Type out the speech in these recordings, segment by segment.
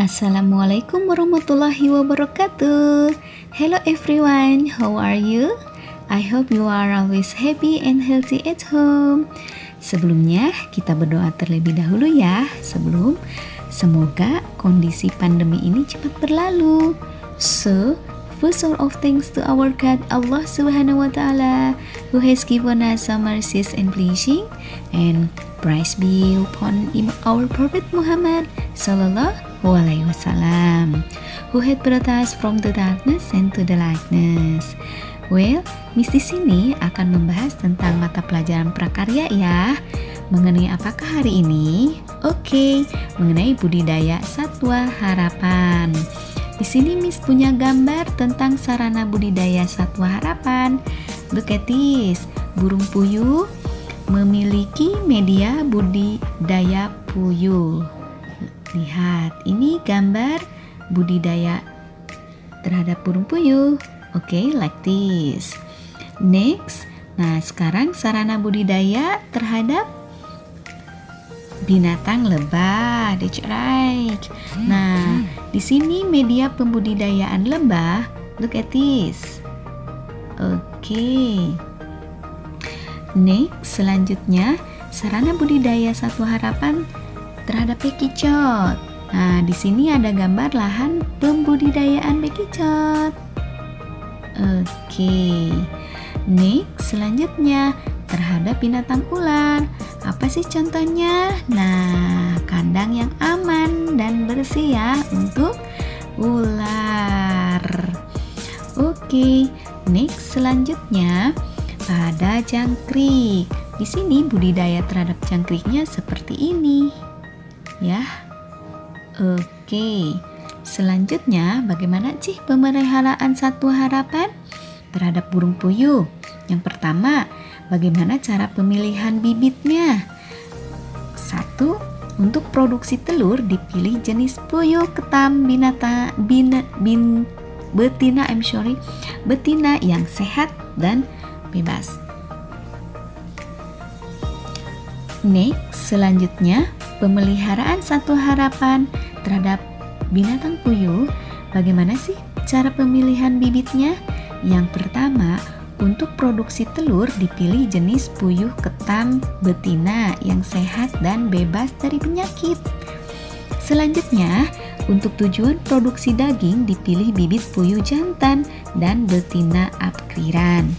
Assalamualaikum warahmatullahi wabarakatuh. Hello everyone, how are you? I hope you are always happy and healthy at home. Sebelumnya kita berdoa terlebih dahulu ya, semoga kondisi pandemi ini cepat berlalu. So, first of thanks to our God Allah Subhanahu wa Ta'ala, who has given us some mercies and blessing, and praise be upon our Prophet Muhammad Sallallahu Alaihi Wasallam, who had brought us from the darkness and to the lightness. Well, Miss di sini akan membahas tentang mata pelajaran prakarya ya. Mengenai apakah hari ini? Oke, mengenai budidaya satwa harapan. Di sini Miss punya gambar tentang sarana budidaya satwa harapan. Look at this. Burung puyuh memiliki media budidaya puyuh. Lihat, ini gambar budidaya terhadap burung puyuh. Oke, like this. Next, nah sekarang sarana budidaya terhadap binatang lebah. That's right. Nah, di sini media pembudidayaan lebah. Look at this. Oke. Next, selanjutnya sarana budidaya satwa harapan terhadap bekicot. Nah, di sini ada gambar lahan pembudidayaan bekicot. Oke. Next, selanjutnya terhadap binatang ular. Apa sih contohnya? Nah, kandang yang aman dan bersih ya untuk ular. Oke. Next, selanjutnya ada jangkrik. Di sini budidaya terhadap jangkriknya seperti ini. Ya. Oke. Selanjutnya, bagaimana sih pemeliharaan satwa harapan terhadap burung puyuh? Yang pertama, bagaimana cara pemilihan bibitnya? 1. Untuk produksi telur dipilih jenis puyuh ketam betina yang sehat dan bebas. Next, selanjutnya pemeliharaan satwa harapan terhadap binatang puyuh. Bagaimana sih cara pemilihan bibitnya? Yang pertama, untuk produksi telur dipilih jenis puyuh ketam betina yang sehat dan bebas dari penyakit. Selanjutnya, untuk tujuan produksi daging dipilih bibit puyuh jantan dan betina apkriran.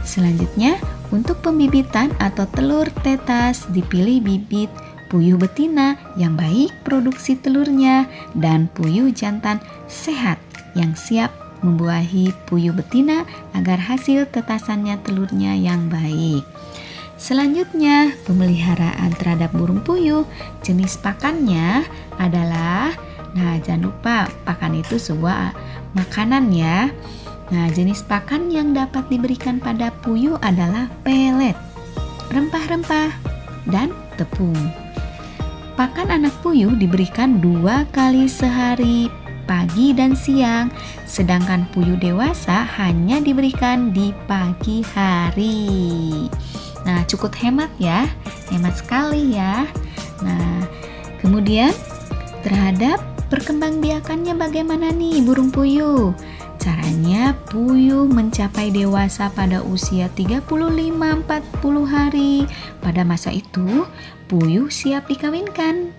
Selanjutnya, untuk pembibitan atau telur tetas dipilih bibit puyuh betina yang baik produksi telurnya dan puyuh jantan sehat yang siap membuahi puyuh betina agar hasil tetasannya telurnya yang baik. Selanjutnya, pemeliharaan terhadap burung puyuh. Jenis pakannya adalah, nah jangan lupa pakan itu sebuah makanan ya. Nah, jenis pakan yang dapat diberikan pada puyuh adalah pelet, rempah-rempah, dan tepung. Pakan anak puyuh diberikan 2 kali sehari, pagi dan siang, sedangkan puyuh dewasa hanya diberikan di pagi hari. Nah, cukup hemat ya, hemat sekali ya. Nah, kemudian terhadap perkembangbiakannya bagaimana nih burung puyuh? Caranya, puyuh mencapai dewasa pada usia 35-40 hari. Pada masa itu, puyuh siap dikawinkan.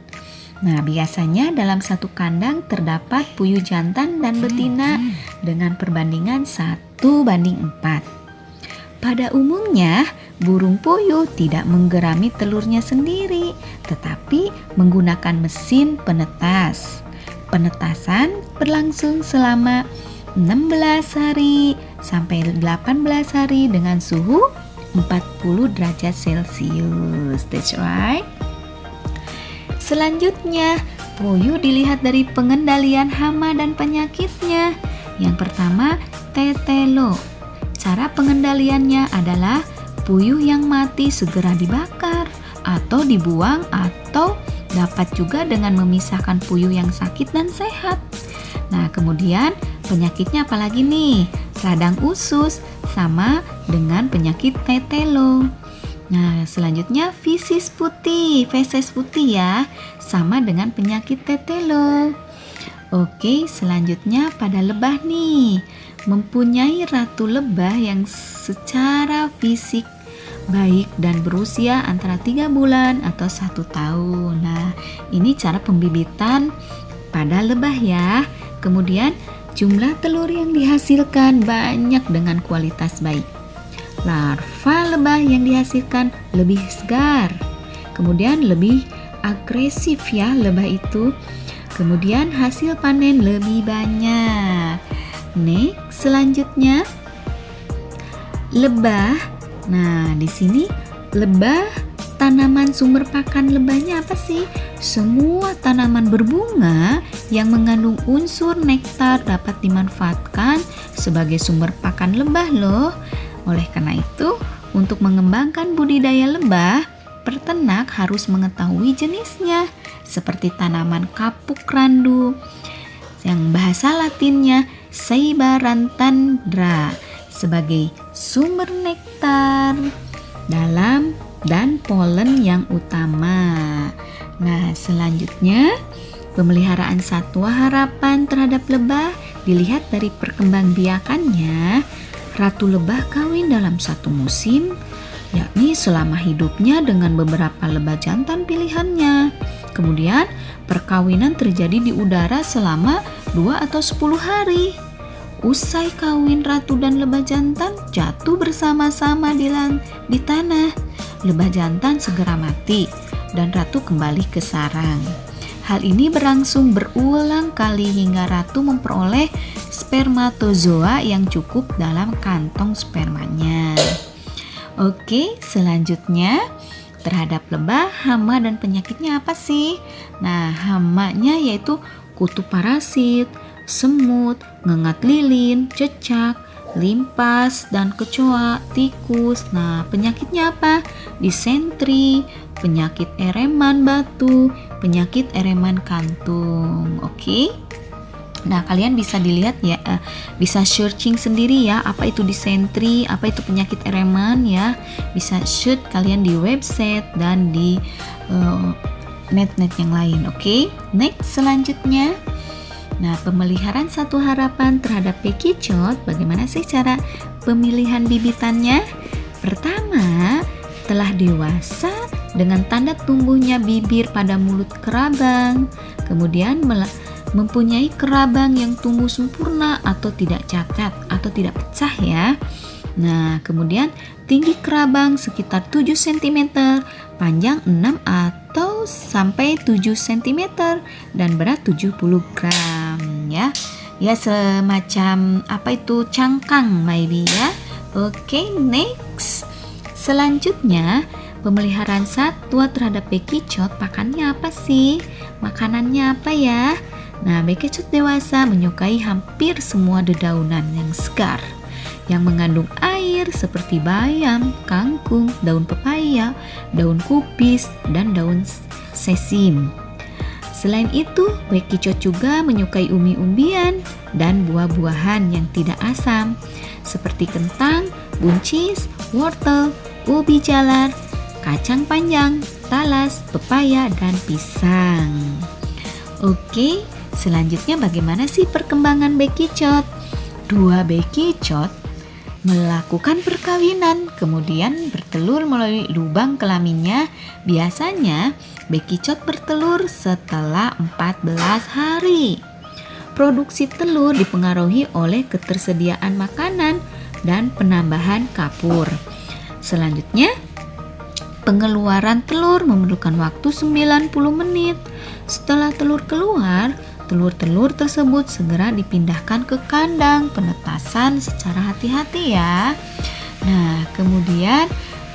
Nah, biasanya dalam satu kandang terdapat puyuh jantan dan betina dengan perbandingan 1:4. Pada umumnya, burung puyuh tidak menggerami telurnya sendiri, tetapi menggunakan mesin penetas. Penetasan berlangsung selama 16 hari sampai 18 hari dengan suhu 40 derajat Celcius. That's right. Selanjutnya, puyuh dilihat dari pengendalian hama dan penyakitnya. Yang pertama, tetelo. Cara pengendaliannya adalah puyuh yang mati segera dibakar atau dibuang, atau dapat juga dengan memisahkan puyuh yang sakit dan sehat. Nah, kemudian penyakitnya apalagi nih? Radang usus sama dengan penyakit tetelo. Nah, selanjutnya feses putih ya, sama dengan penyakit tetelo. Oke, selanjutnya pada lebah nih. Mempunyai ratu lebah yang secara fisik baik dan berusia antara 3 bulan atau 1 tahun. Nah, ini cara pembibitan pada lebah ya. Kemudian jumlah telur yang dihasilkan banyak dengan kualitas baik. Larva lebah yang dihasilkan lebih segar. Kemudian lebih agresif ya lebah itu. Kemudian hasil panen lebih banyak. Next, selanjutnya lebah. Nah, di sini lebah, tanaman sumber pakan lebahnya apa sih? Semua tanaman berbunga yang mengandung unsur nektar dapat dimanfaatkan sebagai sumber pakan lebah loh. Oleh karena itu, untuk mengembangkan budidaya lebah, peternak harus mengetahui jenisnya, seperti tanaman kapuk randu yang bahasa Latinnya Seibarantandra sebagai sumber nektar dalam dan polen yang utama. Nah, selanjutnya pemeliharaan satwa harapan terhadap lebah dilihat dari perkembangbiakannya. Ratu lebah kawin dalam satu musim, yakni selama hidupnya dengan beberapa lebah jantan pilihannya. Kemudian perkawinan terjadi di udara selama 2 atau 10 hari. Usai kawin, ratu dan lebah jantan jatuh bersama-sama di tanah. Lebah jantan segera mati dan ratu kembali ke sarang. Hal ini berlangsung berulang kali hingga ratu memperoleh spermatozoa yang cukup dalam kantong spermanya. Oke, selanjutnya terhadap lebah, hama dan penyakitnya apa sih? Nah, hamanya yaitu kutu parasit, semut, ngengat lilin, cecak, limpas, dan kecoa, tikus. Nah, penyakitnya apa? Disentri, penyakit ereman batu, penyakit ereman kantung. Oke. Nah, kalian bisa dilihat ya, bisa searching sendiri ya, apa itu disentri, apa itu penyakit ereman ya. Bisa search kalian di website dan di net-net yang lain. Oke. Next, selanjutnya. Nah, pemeliharaan satu harapan terhadap bekicot, bagaimana sih cara pemilihan bibitannya? Pertama, telah dewasa dengan tanda tumbuhnya bibir pada mulut kerabang. Kemudian mempunyai kerabang yang tumbuh sempurna atau tidak cacat atau tidak pecah ya. Nah, kemudian tinggi kerabang sekitar 7 cm, panjang 6 atau sampai 7 cm dan berat 70 gram ya. Ya, semacam apa itu cangkang maybe ya. Oke, next. Selanjutnya, pemeliharaan satwa terhadap bekicot, pakannya apa sih? Makanannya apa ya? Nah, bekicot dewasa menyukai hampir semua dedaunan yang segar yang mengandung air seperti bayam, kangkung, daun pepaya, daun kubis, dan daun sesim. Selain itu, bekicot juga menyukai umbi-umbian dan buah-buahan yang tidak asam seperti kentang, buncis, wortel, ubi jalar, kacang panjang, talas, pepaya, dan pisang. Oke, selanjutnya bagaimana sih perkembangan bekicot? 2 bekicot melakukan perkawinan, kemudian bertelur melalui lubang kelaminnya. Biasanya bekicot bertelur setelah 14 hari. Produksi telur dipengaruhi oleh ketersediaan makanan dan penambahan kapur. Selanjutnya, pengeluaran telur memerlukan waktu 90 menit. Setelah telur keluar, telur-telur tersebut segera dipindahkan ke kandang penetasan secara hati-hati ya. Nah, kemudian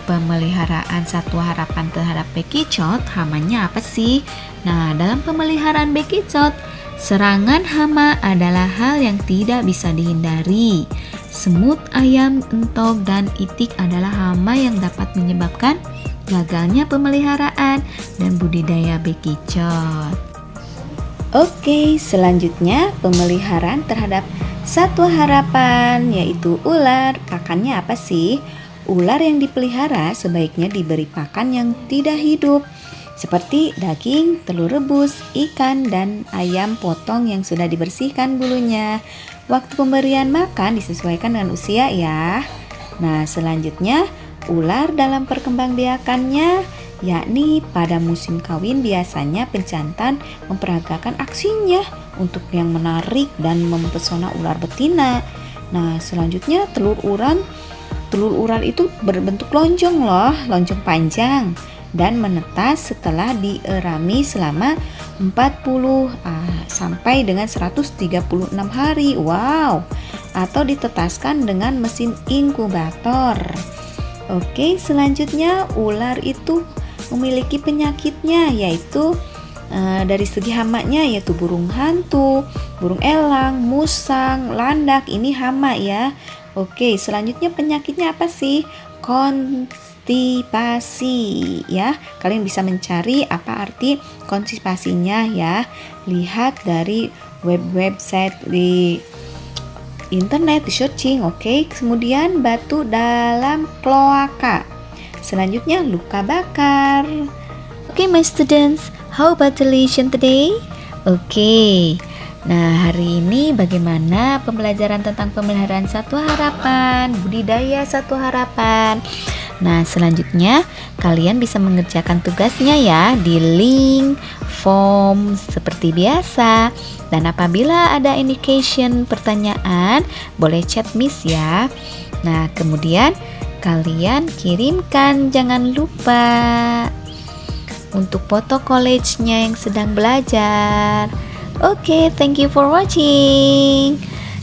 pemeliharaan satwa harapan terhadap bekicot, hamanya apa sih? Nah, dalam pemeliharaan bekicot, serangan hama adalah hal yang tidak bisa dihindari. Semut, ayam, entok, dan itik adalah hama yang dapat menyebabkan gagalnya pemeliharaan dan budidaya bekicot. Oke, selanjutnya pemeliharaan terhadap satwa harapan yaitu ular. Pakannya apa sih? Ular yang dipelihara sebaiknya diberi pakan yang tidak hidup seperti daging, telur rebus, ikan, dan ayam potong yang sudah dibersihkan bulunya. Waktu pemberian makan disesuaikan dengan usia ya. Nah, selanjutnya ular dalam perkembangbiakannya, yakni pada musim kawin biasanya penjantan memperagakan aksinya untuk yang menarik dan mempesona ular betina. Nah, selanjutnya telur ular itu berbentuk lonjong loh, lonjong panjang dan menetas setelah dierami selama 40 sampai dengan 136 hari. Wow, atau ditetaskan dengan mesin inkubator. Oke, selanjutnya ular itu memiliki penyakitnya, yaitu dari segi hamanya yaitu burung hantu, burung elang, musang, landak, ini hama ya. Oke, selanjutnya penyakitnya apa sih? Konstipasi ya. Kalian bisa mencari apa arti konstipasinya ya. Lihat dari website di internet, di searching. Oke, kemudian batu dalam kloaka. Selanjutnya luka bakar. Oke, my students, how about the lesson today? Oke. Nah, hari ini bagaimana pembelajaran tentang pemeliharaan satwa harapan, budidaya satwa harapan. Nah, selanjutnya kalian bisa mengerjakan tugasnya ya di link form seperti biasa. Dan apabila ada indication pertanyaan, boleh chat Miss ya. Nah, kemudian kalian kirimkan, jangan lupa, untuk foto college-nya yang sedang belajar. Oke, thank you for watching.